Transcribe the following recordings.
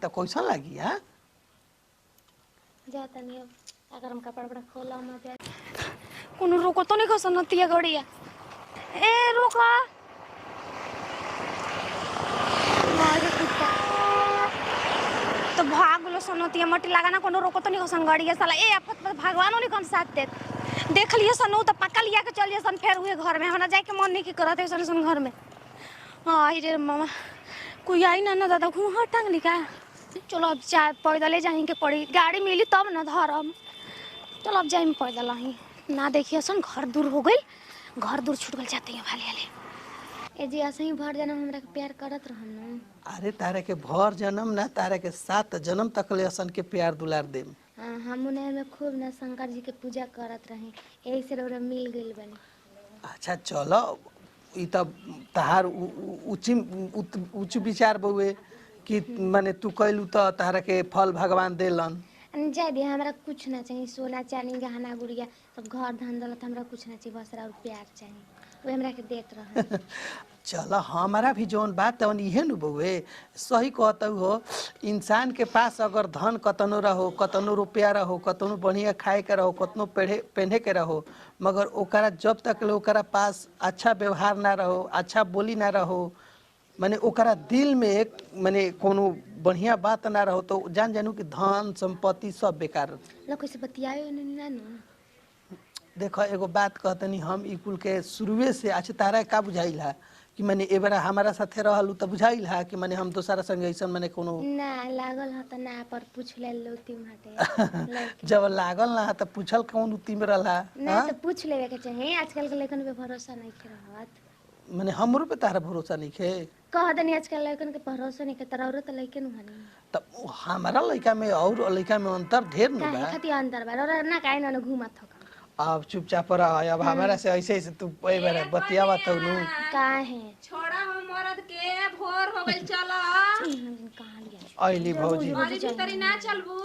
तो कैसा लगी? हां जाता नहीं अगर हम कपड़ा बड़ा खोला मत कोनो रोको तो नहीं खसनतिया गड़िया ए रोका मारे कुत्ता तो भाग लो सनतिया मटी लगाना कोनो रोको तो नहीं खसन गड़िया साला ए आपत भगवानो नहीं कन साथ दे देख लिए सनु तो पक्का लिया के चलिए सन फिर हुए घर में हमरा जाए के मन नहीं की करत है सन घर में आई रे मामा कोई आई ना ना दादा घूम हट टांग निका चलो अब चाय पैदल जाएंगे पड़ी गाड़ी मिली तब ना धरम चलो अब जाए पैदल ही ना देखिए सन घर दूर हो गई घर दूर छूट गल जाते हैं भाले वाले ए जी ऐसे ही भर जन्म हमरा के प्यार करत रहन न अरे तारे के भर जन्म ना तारे के 7 जन्म तक ले असन के प्यार दुलार देम। हम उन्हें में खूब ना शंकर जी के पूजा करत रहे यही से रौरा मिल गइल बनी। अच्छा चलो ई तब तहार उच्च विचार बउए कि माने तू कहलू तो तारा के फल भगवान देलन। जाए दे हमरा कुछ ना चाहिए सोना चांदी गहना गुड़िया सब घर धन दौलत हमरा कुछ ना चाहिए बस और प्यार चाहिए वो हमरा के देत रह चलो हमारा भी जौन बात तवन इहे न बउए सही कहता हो इंसान के पास अगर धन कतनो रहो कतनो रुपया रहो कतनो बढ़िया खाए के रहो कतनो पहने के रहो मगर ओकरा जब तक ले ओकरा पास अच्छा व्यवहार ना रहो अच्छा बोली ना रहो माने ओकरा दिल में एक माने कोनो बढ़िया बात ना रहो तो जान जानू कि धन संपत्ति सब बेकार लोग कैसे बतियायो ना न देखो एगो बात कहतनी हम ई कुल के शुरुए से अच्छा तारा का बुझाइल है कि माने ए बेरा हमारा साथे रहल त बुझाइल है कि माने हम दोसरा संग ऐसन माने कोनो ना लागल ह त ना पर पूछ ले लोती माटे जब लागल ना त पूछल कौन उती में रहला ना त पूछ लेवे के चाहिए आजकल के लड़कन पे भरोसा नहीं करत माने हमरो पे तारा भरोसा नहीं खे कह दनी आजकल लड़कन के भरोसा नहीं के तरौरो त लइके न हनी त हमारा लड़का में और लड़का में अंतर ढेर न काहे बा खाती अंतर बा और ना काहे न घुमा थक अब चुपचाप रह अब हमारा से ऐसे ऐसे तू ए बेरा बतियावा त नु काहे छोड़ा हम मरद के भोर हो गइल चला कहां लिया आइली भौजी अरे भीतरी ना चलबू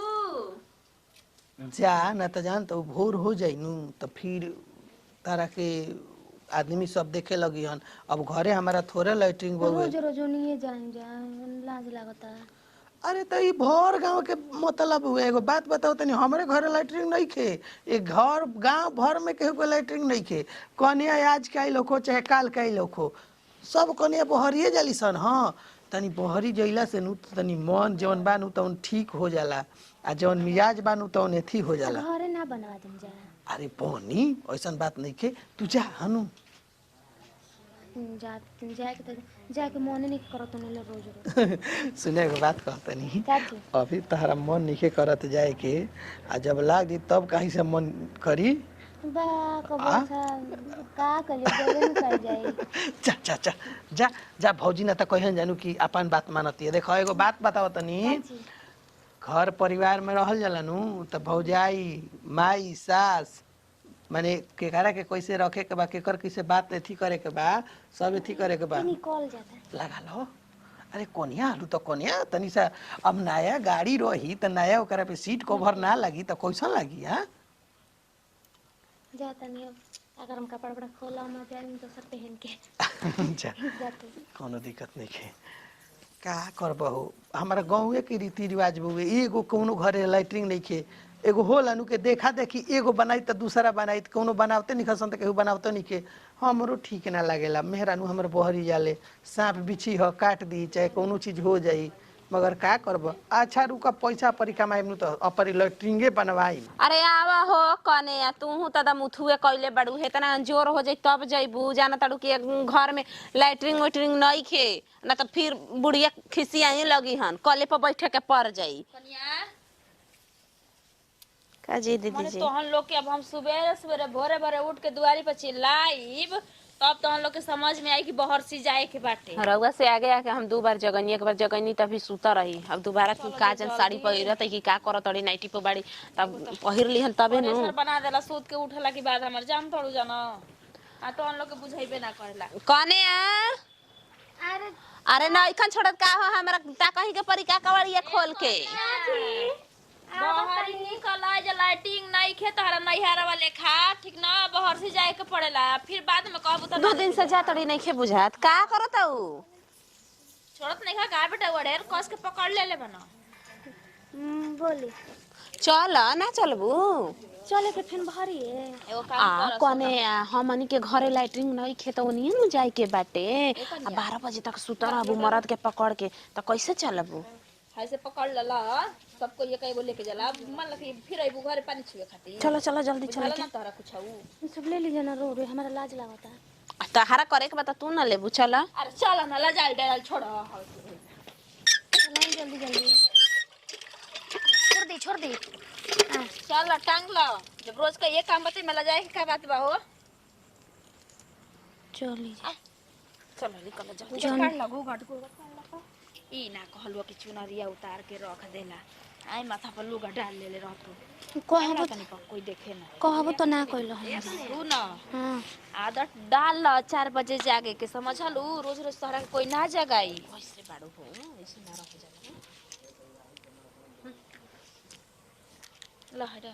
जा न त जान त भोर हो जाई नु त फिर तारा के आदमी सब देखे लगी हन अब घरे हमारा थोड़े लैट्रिन बउए रोज रोज नहीं जाए जा लाज लागता अरे तो ई भर गांव के मतलब हुए एगो बात बताओ तनी हमरे घरे लैट्रिन नहीं खे एक घर गांव भर में केहू को लैट्रिन नहीं खे कनिया आज के आई लोखो चाहे काल के आई लोखो सब कनिया बहरिए जाली सन हाँ तनी बहरी जइला से नु तनी मन जवन बानू तवन ठीक हो जाला आ जवन मिजाज बानू तवन एथी हो जाला घरे ना बनवा दम जा अरे बहनी ऐसन बात नहीं खे तू जा हनु जाके मन नहीं करत न रोज रोज सुने एगो बात कहतनी काची अभी तहरा मन नहीं करत जाए के आ जब लाग दी तब कहीं से मन करी बा कबसा का कलियो जगन कर जाई जा जा जा जा जा भौजी ना त कहन जानू कि अपन बात मानती है देखो एगो बात बताओ तनी घर परिवार में रहल जाला नु त भौजाई माई सास माने केकरा के कैसे रखे के बा केकर कैसे बात एथी करे के बा सब एथी करे के बा निकल जाता लगा लो अरे कोनिया आलू तो कोनिया तनी सा अब नया गाड़ी रही त नया ओकरा पे सीट कवर ना लगी त कैसन लगी हां जाता नहीं अगर हम कपड़ा बड़ा खोला मत जानी तो सब पहन के जा जाते कोनो दिक्कत नहीं है का करबहु हमारा गाँव के रीति रिवाज बुए एगो कोनो घरे लैट्रिन नहीं खे एगो होला नु के देखा देखी एगो बनाई त दूसरा बनाई त कोनो बनावते नहीं खसन त केहू बनावते नहीं के हमरो ठीक ना लागेला मेहरानू हमर बहरी जाले सांप बिछी ह काट दी चाहे कोनो चीज हो जाई मगर का करब अच्छा रुका पैसा परी कमाई नु त अपरी लैट्रिंगे बनवाई अरे आवा हो कने तू त मुथुए कइले बड़ू हेतना जोर हो जाई तब जइबू जाना तड़ू के घर में लैट्रिन वैट्रिन नहीं खे ना त फिर बुढ़िया खिसियाए लगी हन कले पर बैठे के पड़ जाई कनिया का जी दीदी जी तोहन लोग के अब हम सुबह सवेरे भोरे भोरे उठ के दुआरी पर चिल्लाइब तब तो हम लोग के समझ में आई कि बहर सी जाए के बाटे रउआ से आगे आके हम 2 बार जगनी एक बार जगनी तभी सुता रही अब दोबारा की काजल साड़ी पहिरत कि का करत अड़ी नाइटी पे बाड़ी तब पहिर लिहन तबे नु बना देला सूत के उठला के बाद हमर जान थोड़ू जाना आ तो हम लोग के बुझाइबे ना करेला कने अरे अरे ना इखन छोड़त का हो हमरा ता कहीं के परी का कवड़िया खोल के बहर निकल आ जे लाइटिंग नहीं खे तहरा नैहरा वाले खा ठीक ना बहर से जाए के पड़ेला फिर बाद में कहबू त 2 दिन से जा तड़ी नहीं खे बुझात का करत हऊ छोड़त नहीं खा का बेटा वड़ेर कस के पकड़ ले बना बोली चल ना चलबू चले के फिर भरी है एगो काम कर कने हमनी के घरे लैट्रिन नहीं खेतौनी न जाए के बाटे आ 12 बजे तक सुत रहबू मरद के पकड़ के त कैसे चलबू ऐसे पकड़ लला सबको ये कई बोले के जला मन लगे फिर आइबू घरे पानी छुए खातिर चलो चलो जल्दी चल चल ना तोरा कुछ आऊ ये सब ले लीजिए ना रो रो हमारा लाज लगता है तहारा करे के बता तू न लेबू चल अरे चल ना लजाल डल छोड़ चलाएं जल्दी जल्दी छोड़ दे चल टांग लो जब रोज का ये काम बते में लजाए के का बात बा हो चल लीजिए चलो निकल जल्दी काट लगो घट को ई ना कहलवा कि चुनरिया उतार के रख देला आई माथा पर लुगा डाल लेले रहतो कहबो तनी पर कोई देखे ना कहबो तो ना कहलो तू ना हां आदत डाल ल 4 बजे जागे के समझलू रोज रोज तोहरा के कोई ना जगाई कैसे बाड़ू हो ऐसे ना रह जाला ल हटा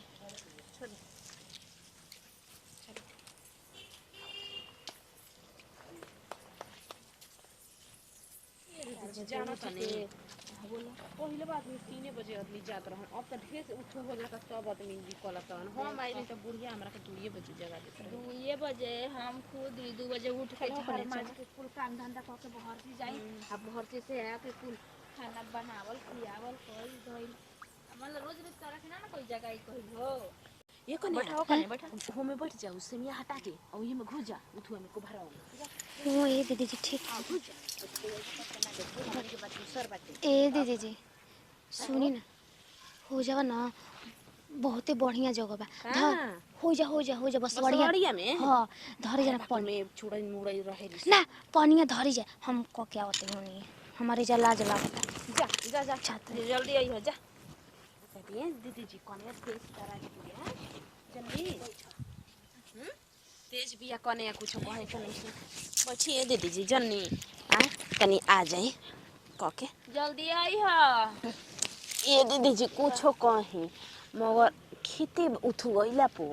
जाना तने बोला पहिले बात में 3 बजे आदमी जात रहन अब त ढेर से उठो होला का सब आदमी निकलत रहन हम आई त बुढ़िया हमरा के 2 बजे जगा देत रहे 2 बजे हम खुद 2 बजे उठ के घर माज के कुल काम धंधा क के बहरती जाई अब बहरती से आके कुल खाना बनावल खियावल कोई धइल मतलब रोज रोज तरह के ना कोई जगह ही कोई हो ये कने बैठाओ कने बैठा हो में बैठ जाऊ सेमिया हटा के और ये में घुस जा उठुआ में को भराओ ओ ये दीदी जी ठीक ए दीदी जी सुनी ना हो जावा ना बहुते बढ़िया जगह बा हो जा बस बढ़िया में हां धरी जरा पन में छुड़ई मुड़ई रहे ना पानी धरी जाए हम को क्या होते होनी हमारे जा लाज लगता जा जा जा छात्र जल्दी आई हो जा दीदी जी कने तेज करा के जल्दी तेज बिया कने कुछ कहे के नहीं बैठिए दीदी जी जन्नी आ कनी आ जाए कके जल्दी आई हो ये दीदी जी कुछो कहे मगर खेती उठु गइला पो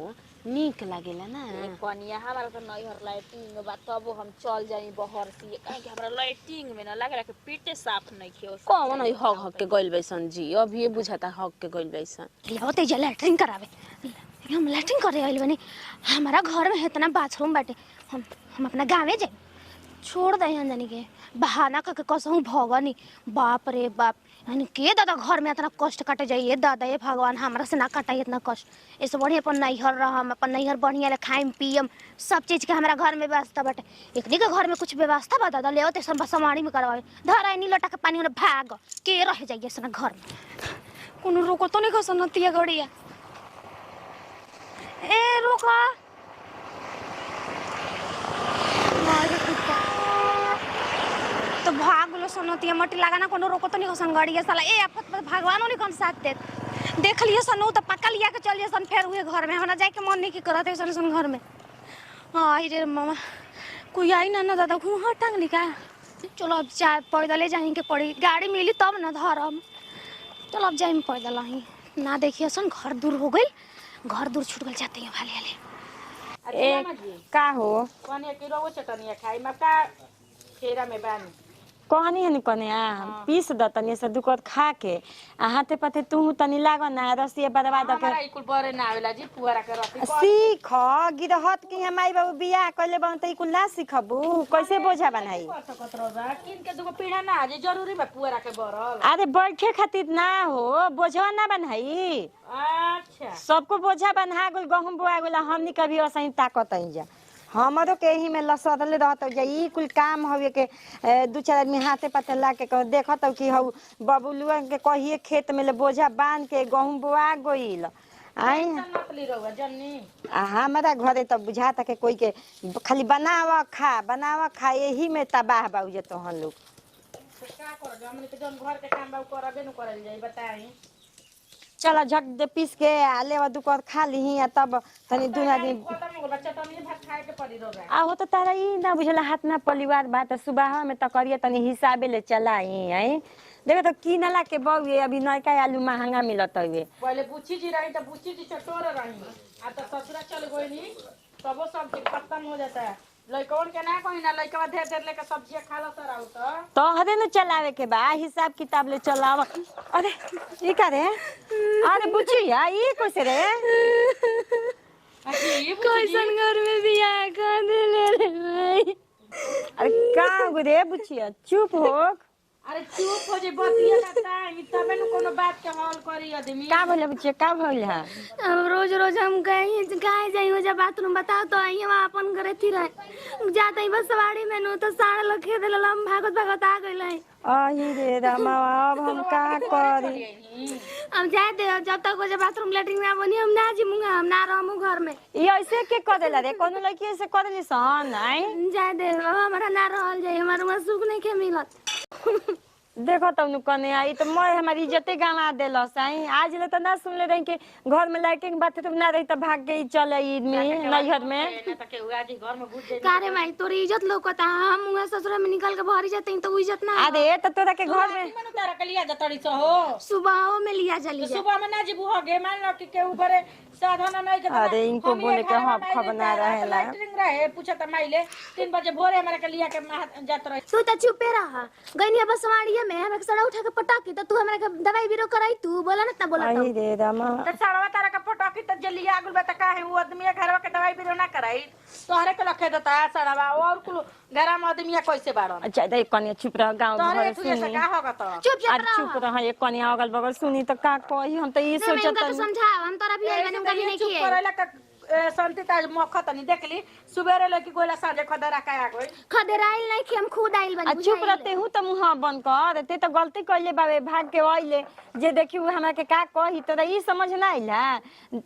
नीक लागेला ना कनिया हमारा तो नहीं हर लाइटिंग बा तब हम चल जाई बहर से काहे कि हमरा लाइटिंग में ना लागला कि पेटे साफ नहीं खेओ कौन है हक हक के गइल बैसन जी अभी ये बुझाता हक के गइल बैसन होते जा लैट्रिन करावे हम लैट्रिन करे आइल बनी हमारा घर में इतना बाथरूम बाटे हम अपना गाँव जाए छोड़ दे यहाँ जानी के बहाना करके कसहूँ भगनी बाप रे बाप यानी के दादा घर में इतना कष्ट काटे जाइए दादा ये भगवान हमरा से ना कटाई इतना कष्ट इससे बढ़िया अपन नैहर रहम अपन नैहर बढ़िया ले खाइम पियम सब चीज़ के हमारा घर में व्यवस्था बाटे एकनी के घर में कुछ व्यवस्था बा दादा ले सब समाड़ी में करवाए धरा नहीं लटा के पानी में भाग के रह जाइए सना घर में कोनो रोको तो नहीं खसनतिया गड़िया ए रोका तो भाग लो सनतिया मटी लगाना कोनो रोको तो नहीं हो संगड़िया साला ए आपत भगवानो नहीं कौन साथ दे देख लिए सनु तो पक्का लिया के चलिए सन फिर हुए घर में हमरा जाए के मन नहीं की करत है सन घर में आई रे मामा कोई आई ना ना दादा घूम हट टांग निका चलो अब चाय पैदल जाएंगे पड़ी गाड़ी मिली तब ना धरम चलो अब जाए पैदल ही ना देखिए सन घर दूर हो गई घर दूर छूट गई जाते हैं भाले वाले ए का हो कनिया किलो वो चटनिया खाई मका खेरा में बानी कहनी है कने पीस द तनी से दुकत खा के आ हाथे पथे तू तनी लागो ना रसिया बर्बाद के हमारा इकुल बरे ना आवेला जी पुआरा के रति सीख गिरहत की हमाई बाबू बियाह कइले बन त इकुल ना सीखबू कैसे बोझा बनाई किन के दुगो पीढ़ा ना जे जरूरी बा पुआरा के बरल अरे बैठे खातिर ना हो बोझवा ना बनाई अच्छा सबको बोझा बना गेल गहूम बोआ गेल हमनी कभी असही ताकत आई जा हमारो के ही में लसदले रहत जा ई कुल काम हवे के दू चार आदमी हाथे पते ला के देखत कि हौ बबुलुआ के कहिए खेत में ले बोझा बांध के गहूम बोआ गइल आई नकली रहुआ जन्नी हमारा घरे तो बुझाता के कोई के खाली बनावा खा यही में तबाह बाऊ जे तोहन लोग का कर हमनी के जन घर के काम बा करबे न करल जाई बताई चला झट दे पीस के आ लेवा दुकर खा लीही आ तब तनी दू आदमी खत्म हो बच्चा तनी भात खाए के पड़ी रहुआ आ हो तो तारा ई ना बुझला हाथ ना परिवार बात सुबह में तो करिए तनी हिसाबे ले चलाई है देखो तो किनला के बउए अभी नयका आलू महंगा मिलत हवे पहले बुच्ची जी रही त बुच्ची जी चटोर रही आ त ससुरा चल गइनी तबो सब खत्म हो जाता है लइकवन के ना कहीं ना लइकवा ढेर ढेर लेके सब्जी खा लो सर आउ तो हरे न चलावे के बा हिसाब किताब ले चलाव। अरे ई का रे? अरे बुचिया ई कैसे रे? कैसन घर में बियाह कर देले रे भाई। अरे का गो रे बुचिया चुप हो। अरे चुप हो जे बतिया ना टाइम तबे न कोनो बात के हल करी आदमी। का बोले बुचिया का भइल है? अब रोज रोज हम कहीं जाई हो जा बाथरूम बताओ तो आई वहां अपन करे थी रहे जाते ही बस सवारी में नु तो सारा लोग खेत ले हम भागत भागत आ गइल है। अही रे रामा अब हम का करी? अब जाए दे जब तक वो बाथरूम लेटरिन में बनी हम ना जीमुंगा हम ना रहमु घर में। ई ऐसे के कर देला रे? कोनो लड़की ऐसे कर देली सन नहीं? जाए दे हमारा ना रहल जाए हमारा वहाँ सुख नहीं के मिलत। देखो तब नु कने आई तो मैं हमारी इज्जते गंवा देलस। आई आज ले तो ना सुन ले रही कि घर में लैट्रिन बाथरूम ना रही तो भाग के चले ईद में नैहर में। कारे माई तोरी इज्जत लौकता हम मुंह ससुर में निकल के भरी जाते तो इज्जत ना। अरे तो तोरा के घर में तारा के लिया जतड़ी सो हो सुबह में लिया जली सुबह में ना जीबू हो गे मान लो कि के ऊपर साधन नहीं के। अरे इनको बोले के हफ बना रहेला। लैट्रिन रहे पूछा त माइले 3 बजे भोरे हमरा के लिया के जात रहे। तू तो चुपे रहा गईनी बस वाड़िए में हमरा के सड़ा उठा के पटाकी तो तू हमरा के दवाई बीरो कराई तू बोला ना बोला अही रे रामा त सड़वा तारा के पटाकी त जल्दी आगुल बता का है वो आदमी घरवा के दवाई बीरो ना कराई तोहरे के लखे देता सड़वा और कुल घर में आदमी कैसे बाड़न। अच्छा दे कनिया चुप रह गांव तोहरे घर तू से सुनी। का होगा तो चुप अरे चुप रह एक कनिया अगल बगल सुनी तो का कही हम तो ई सोचत समझाओ हम तोरा भी आई बने कभी नहीं चुप किए। करेला का संति ताज मौका तनी देख ली सुबेरे लकी गोला साजे खदरा का आ गई खदेराइल नहीं कि हम खुद आइल बनी चुप रहते हूँ तो मुँह बंद कर ते तो गलती कैले बाबे भाग के आइले जे देखी हमरा के का कही तोरा ई समझ ना आइला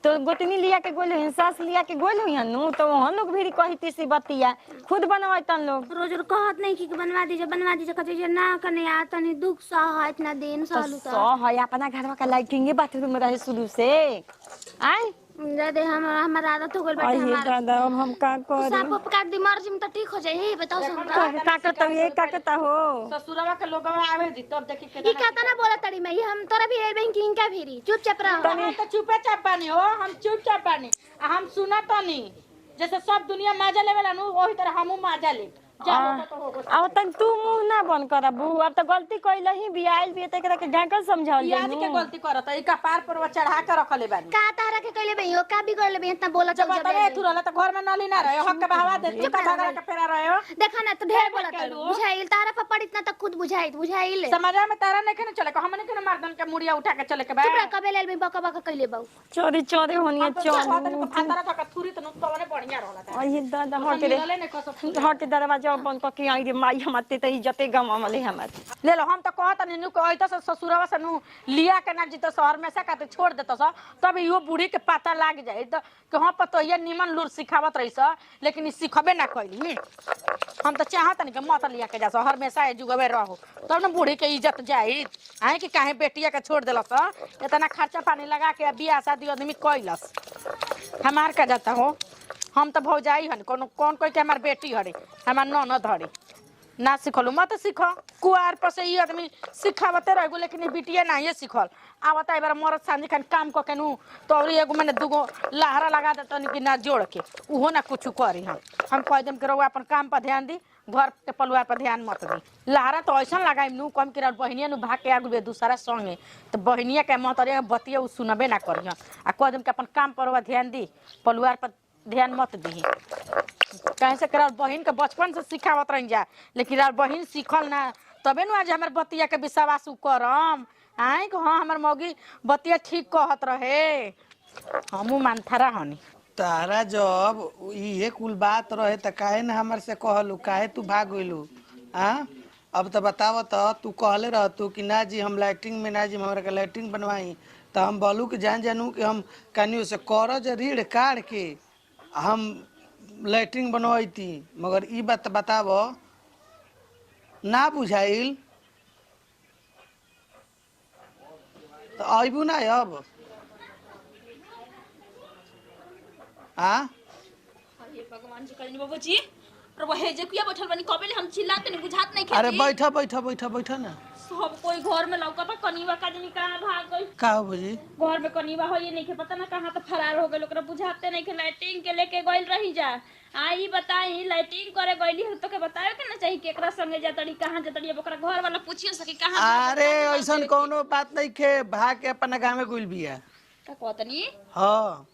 तो गोतनी लिया के गोल हुई सास लिया के गोल हुई नु तो हम लोग भी कही तीसी बतिया खुद बनवातन लोग रोज रोज कहत नहीं कि बनवा दीजिए कहे ना कने आ तनी दुख सह इतना दिन सहलू सो है अपना घरवा का लाइटिंग बाथरूम में रहे शुरू से आई दे हमारा आदत हो गइल बाटे आई हमारा दादा अब हम का करी सांप उप काट दी मर्जी में तो ठीक हो जाए बताओ का करता ये का करता हो ससुरवा के लोगवा आवे दी तब देखी के ई कहता ना बोला तड़ी मैं हम तोरा भी आई बैंकिंग का भीरी चुपचाप रहो हम तो चुपे चाप बानी हो हम चुपचाप बानी हम सुना तनी जैसे सब दुनिया मजा लेवेला नु वही तरह हमहू मजा ले अब तक तू मुंह ना बंद कर बू अब तो गलती कैल ही बियाइल भी तक के ढाकल समझावल याद के गलती करत ई कपार पर चढ़ा के रखले बानी का तारा के कहले भई हो का बिगड़ ले इतना बोला जब बताए तू रहला त घर में नली ना रहे हक के बहावा दे चुप भागा के फेरा रहे हो देखा ना तो ढेर बोला तड़ू बुझाइल तारा पपड़ इतना तक खुद बुझाइल समझा में तारा नहीं के चले को हमने के मर्दन के मुड़िया उठा के चले के बा चुप रह कबे ले बका बका कहले बाऊ चोरी चोरी होनी चोरी फातरा का थुरी त नु तवने बढ़िया रहला था अरे दादा हट दरवाजा बंद करके आई रे माई हमते त इज्जते गमावले हमर ले लो हम तो कहत नहीं नु कहत से ससुरवा से नु लिया के ना जी तो शहर में से का छोड़ देत स तब यो बूढ़ी के पता लाग जाए तो कि हां पतो ये निमन लूर सिखावत रही स लेकिन ई सिखबे ना कइली हम तो चाहत नहीं कि मत लिया के जा शहर में से जुगबे रहो तब ना बूढ़ी के इज्जत जाई आए कि काहे बेटिया के छोड़ देलस इतना खर्चा पानी लगा के बियाह शादी आदमी कइलस हमार का जाता हो हम तो भौजाई हन कौन कोई के हमार बेटी हरे हमार ननद हरे ना सिखलू मत सीख कुआर पर से ये आदमी सिखावते रह लेकिन बिटिया ना ये सिखल आवता एक बार मरद सांझी खान काम क केनू तो और एगो मैंने दूगो लहरा लगा देता कि ना जोड़ के उहो ना कुछ करी हम कह देम के रहुआ अपन काम पर ध्यान दी घर के परिवार पर ध्यान मत दी लहरा तो ऐसा लगाई नू कम कि बहनिया नु भाग के आगु दूसरा संगे तो बहनिया के महतरिया बतिया सुनबे ना करी आ कह देम के अपन काम पर ध्यान दी परिवार पर ध्यान मत दी कहे से कर बहन के बचपन से सिखावत रह जा लेकिन बहन सीखल ना तबे न आज हमार बतिया के विश्वास करम आए कि हाँ हमार मौगी बतिया ठीक कहत रहे हमू मानथारा हनी तारा जब ये कुल बात रहे त काहे न हमर से कहलू काहे तू भाग गइलू हाँ अब तो बताव तो तू कहले रह तू कि ना जी हम लैट्रिन में ना जी हमरा के लैट्रिन बनवाई तो हम बोलू कि जानू कि हम कनियो से करज रीढ़ काढ़ के हम लैट्रिन बनवाई मगर ई बात बताव ना बुझाइल तो अबू ना अब भगवान जी कहीं बाबू जी पर वो हेजे किया बैठल बनी कबे हम चिल्लाते नहीं बुझात नहीं अरे खेती बैठा बैठा बैठा बैठा ना। सब कोई घर में लौकता कनीवा का जनी कहां भाग गई का हो भौजी? घर में कनीवा हो ये नहीं के पता ना कहां तो फरार हो गए ओकरा बुझाते नहीं के लाइटिंग के लेके गइल रही जा आई बताई लाइटिंग करे गइली हो तो के बताए के ना चाहिए केकरा संगे जातड़ी कहां जातड़ी अब ओकरा घर वाला पूछियो सके कहां अरे ऐसन कोनो बात नहीं खे, भाग के अपना गाँव में गुल बिया। का कहतनी हाँ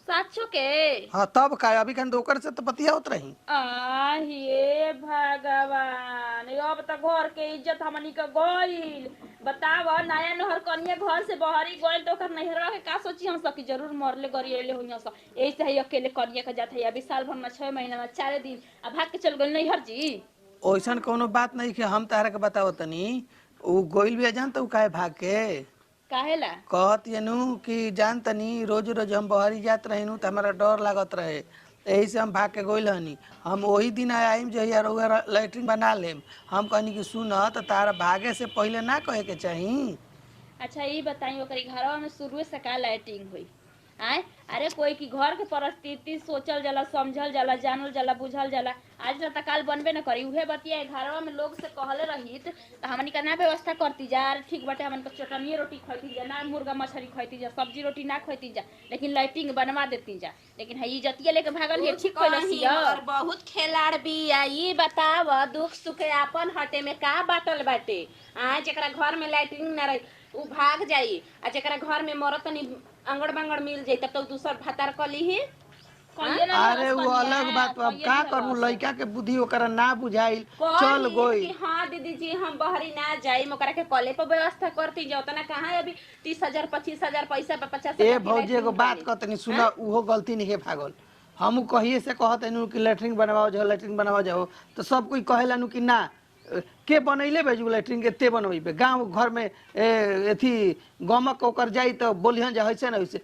साचो के हाँ तब का अभी खन ओकर से तो बतियावत रही। हे भगवान अब तक घर के इज्जत हमनी के गइल बताव नया नहर कनिया घर से बहरी गइल तो ओकर नहर के का सोची हम सकी जरूर मरले गरिएले होइया स ऐसे ही अकेले कनिया के जात है अभी साल भर में 6 महीना में 4 दिन अब भाग के चल गइल नहर जी। ओइसन कोनो बात नहीं कि हम तारा के बताओ तनी उ गोइल भी जान तो काहे भाग के काहेला कहत यनु कि जान तनी रोज रोज हम बहरी जात रहिनु त हमारा डर लागत रहे यही से हम भाग के गइल हनी। हम वही दिन आइम जहिया रउआ लैट्रिन बना लेम हम कहनी कि सुन त तारा भागे से पहले ना कहे के चाही। अच्छा ये बताई ओकरी घरवा में शुरू से का लाइटिंग हुई आए अरे कोई की घर के परिस्थिति सोचल जाला समझल जाला जानल जाला बुझल जाला आज न काल बनबे न करी उहे बतिया घरवा में लोग से कहले रही त हमनी का ना व्यवस्था करती जा ठीक बाटे हमन के चटनी रोटी खैती जा ना मुर्गा मछली खैती जा सब्जी रोटी ना खैती जा लेकिन लाइटिंग बनवा देती जा लेकिन है इज्जतिया लेके भागल है ठीक कइलसिया बहुत खिलाड़ भी आई बताव दुख सुख आपन हटे में का बाटल बाटे आ जेकरा घर में लाइटिंग ना रही उ भाग जाई आ जेकरा घर में मरत नहीं अंगड़ बंगड़ मिल जाई तब तो दूसर भातार कली ही अरे वो अलग बात अब का करू लइका के बुद्धि ओकरा ना बुझाइल चल गई। हाँ दीदी जी हम बहरी ना जाई ओकरा के कॉले पर व्यवस्था करती जाओ तना कहां अभी 30,000 25,000 पैसा 50 ए भौजी एगो बात कहतनी सुना उहो गलती नहीं है भागल हम कहिए से कहतनु कि लैट्रिन बनवाओ जाओ लैट्रिन बनवाओ जाओ तो सब कोई कहेलानु कि ना के बनैले भेजू लैट्रिन के ते बनवेबे गांव घर में एथी गमक ओकर जाई तो बोलिहन जा होइसे ना होइसे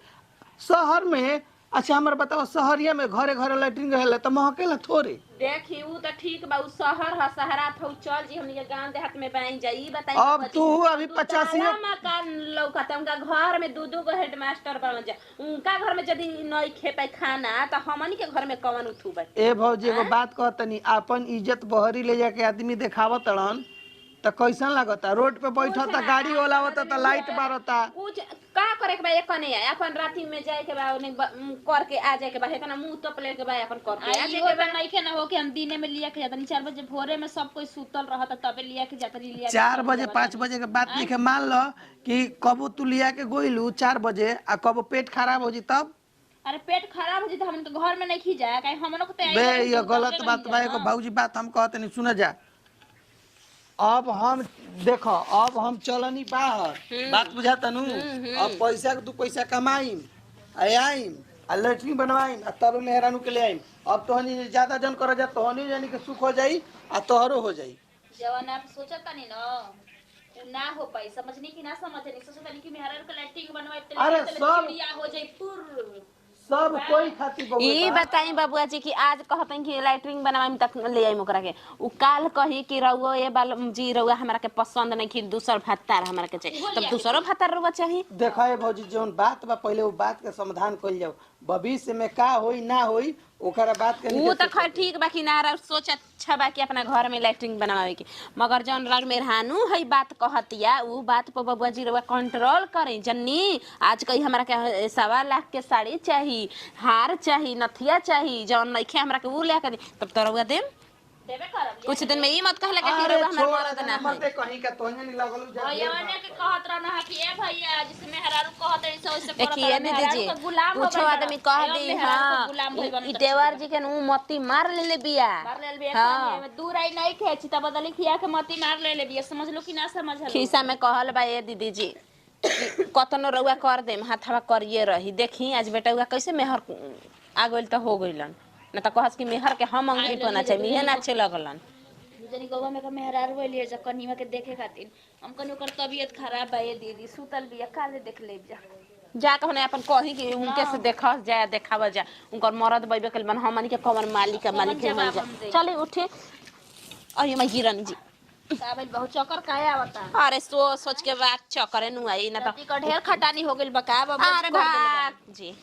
शहर में। अच्छा हमरा बताओ शहरिया में घरे घरे लैट्रिन रहेला तो महकेला थोड़े देखी ऊ तो ठीक बा ऊ शहर ह शहरा थौ चल जी हमनी के गांव देहात में बाई जाई बताई अब तू अभी 85 मकान लौकत उनका घर में दू दू गो हेडमास्टर बन जा उनका घर में यदि नई खेपे खाना तो हमनी के घर में कवन उठू बा। ए भौजी एगो बात कहतनी अपन इज्जत बहरी ले जाके आदमी देखावत तड़न तो कैसन लागता रोड पे बैठता गाड़ी ओलावता तो लाइट मारता कुछ का करे के बा एकने अपन राती में जाए के बा ओने करके आ जाए के बा एकना मुंह तप ले के बा अपन करके आ जाए के बा नहीं के ना हो के हम दिने में लिया के जातनी 4 बजे भोरे में सब कोई सुतल रहता तबे लिया के जातनी लिया 4 बजे 5 बजे के बात लिखे मान लो कि कबो तू लिया के गोइलू 4 बजे आ कबो पेट खराब हो जी तब अरे पेट खराब हो जी तो हम तो घर में नहीं खी जाए काहे हमनो को तो बे ये गलत बात बा एगो भौजी बात हम कहते नहीं सुन जा। अब हम देखो अब हम चलनी बाहर बात बुझा तनु अब पैसा के 2 पैसा कमाईम आईम आ लैट्रिन बनवाईम आ तब मेहरानू के ले आईम अब तोहनी ज्यादा जन कर जा तोहनी जानी के सुख हो जाई आ तोहरो हो जाई जवन आप सोचता नहीं न ना हो पाई समझनी कि ना समझनी सोचता नहीं कि मेहरारू के लैट्रिन बनवाई अरे सब चिड़िया हो जाई पुर सब कोई खातिर बहु ई बताई बाबुआ जी कि आज कहतन कि लाइटिंग बनावे तक ले आई ओकरा के उ काल कही कि रउआ ये बाल जी रउआ हमरा के पसंद नहीं कि दूसर भातार हमरा के चाहिए तब दूसरो भातार रउआ चाहिए। देखा है भौजी जोन बात बा पहले वो बात के समाधान कइल जाओ भविष्य में का होई ना होई ओकरा बात के उ त खैर ठीक बा कि ना सोच अच्छा बा कि अपना घर में लाइटिंग बनावे के मगर जौन रग मेहरानू है बात कहतिया उ बात पर बबुआ जी रउआ कंट्रोल करें जन्नी आज कही हमरा के 1.25 लाख के साड़ी चाहिए हार चाहिए नथिया चाहिए जौन नइखे हमरा के उ ले के तब तो रउआ देम देबे करब कुछ दिन में ई मत कहले कि रउआ हमरा मरद ना मरते कहीं का तोहने नहीं लागल जा भैयाने के कहत रहना है कि ए भैया जिसे मेहरारू कहत रही से ओइसे करत देखिए ने दीजिए कुछ आदमी कह दी हां ई देवर जी के नु मत्ती मार ले बिया मार ले बिया हां दूर आई नहीं खेची त बदली खिया के मत्ती मार ले बिया समझ लो कि ना समझ लो खिसा में कहल बा ए दीदी जी कतनो रउआ कर देम हाथवा करिए रही देखी आज बेटा कैसे मेहर आ गइल त हो गइलन न त कहस कि मेहर के हम अंगली पना चाहिए इहे ना अच्छे लगलन जनी गवा में का मेहरारू होइली जा कनिवा के देखे खातिर हम कनी ओकर तबीयत खराब बा ए दीदी सुतल बिया काले देख ले जा जा कहने अपन कही कि उनके से देखस जा देखावा जा उनकर मरद बैबे कल मन हमनी के कमर मालिक के मालिक के मिल जा चले उठे और ये मैं गिरन जी काबिल बहुत चक्कर काहे आवता अरे सोच के बात चक्कर नु आई ना तो ढेर खटानी हो गइल बका बाबा अरे भाग जी।